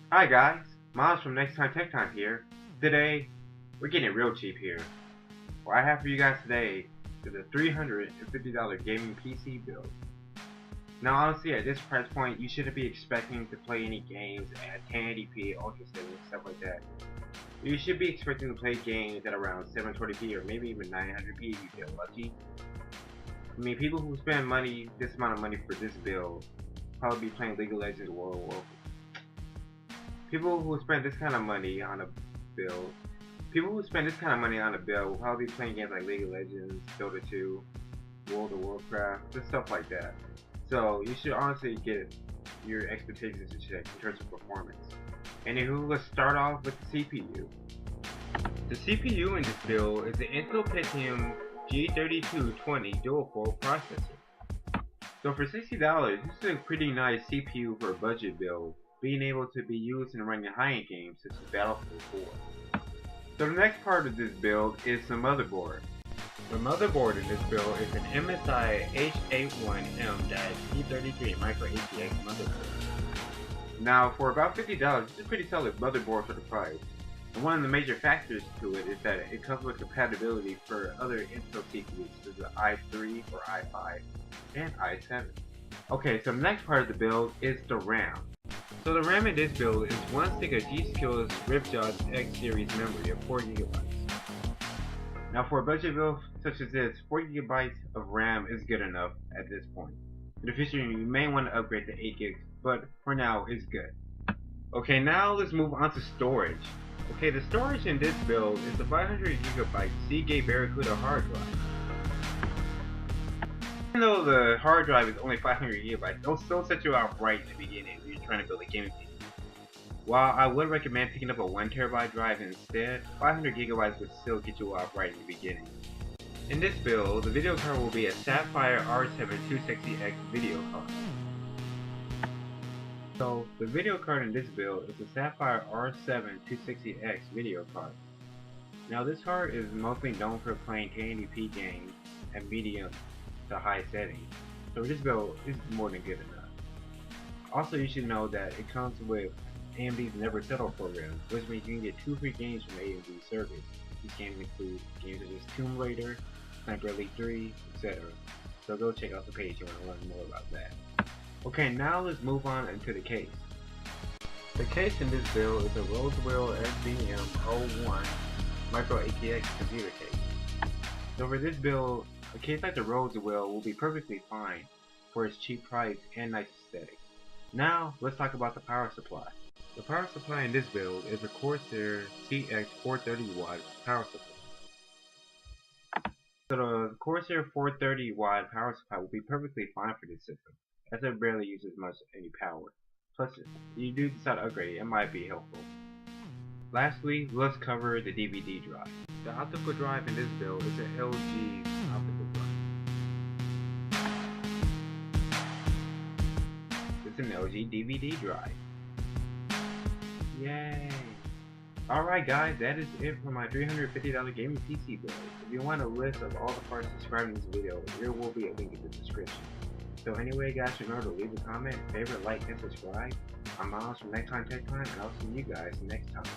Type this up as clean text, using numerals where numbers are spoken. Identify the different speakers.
Speaker 1: Hi guys, Miles from NextTime TechTime here. Today, we're getting it real cheap here. What I have for you guys today is a $350 gaming PC build. Now honestly, at this price point, you shouldn't be expecting to play any games at 1080p, ultra settings, stuff like that. You should be expecting to play games at around 720p or maybe even 900p if you get lucky. I mean, people who spend money, this amount of money for this build, probably be playing League of Legends or World of Warcraft. People who spend this kind of money on a build, People who spend this kind of money on a build will probably be playing games like League of Legends, Dota 2, World of Warcraft, just stuff like that. So you should honestly get your expectations in check in terms of performance. Anywho, let's start off with the CPU. The CPU in this build is the Intel Pentium G3220 dual-core processor. So for $60, this is a pretty nice CPU for a budget build, being able to be used in running high-end games such as Battlefield 4. So the next part of this build is the motherboard. The motherboard in this build is an MSI H81M-P33 Micro ATX motherboard. Now for about $50, it's a pretty solid motherboard for the price. And one of the major factors to it is that it comes with compatibility for other Intel CPUs such as i3 or i5 and i7. Okay, so the next part of the build is the RAM. So the RAM in this build is one stick of G-Skill's Ripjaws X series memory of 4GB. Now for a budget build such as this, 4GB of RAM is good enough at this point. In the future you may want to upgrade to 8GB, but for now it's good. Okay, now let's move on to storage. Okay, the storage in this build is the 500GB Seagate Barracuda hard drive. Even though the hard drive is only 500GB, it'll still set you out right in the beginning when you're trying to build a gaming PC. While I would recommend picking up a 1TB drive instead, 500GB would still get you out right in the beginning. In this build, the video card will be a Sapphire R7 260X video card. So, the video card in this build is a Sapphire R7 260X video card. Now this card is mostly known for playing 1080p games at medium to high settings, so this build is more than good enough. Also, you should know that it comes with AMD's Never Settle program, which means you can get 2 free games from the AMD service. These games include games such as Tomb Raider, Sniper Elite 3, etc. So go check out the page if you want to learn more about that. Okay, now let's move on into the case. The case in this build is a Roswell SBM01 Micro ATX computer case. So for this build, a case like the Roswell will be perfectly fine for its cheap price and nice aesthetics. Now, let's talk about the power supply. The power supply in this build is a Corsair CX 430W power supply. So the Corsair 430W power supply will be perfectly fine for this system, as it barely uses much any power. Plus, if you do decide to upgrade it might be helpful. Lastly, let's cover the DVD drive. The optical drive in this build is an LG optical drive. It's an LG DVD drive. Yay! Alright guys, that is it for my $350 gaming PC build. If you want a list of all the parts described in this video, there will be a link in the description. So anyway guys, remember to leave a comment, favorite, like, and subscribe. I'm Miles from NextTime TechTime, and I'll see you guys next time.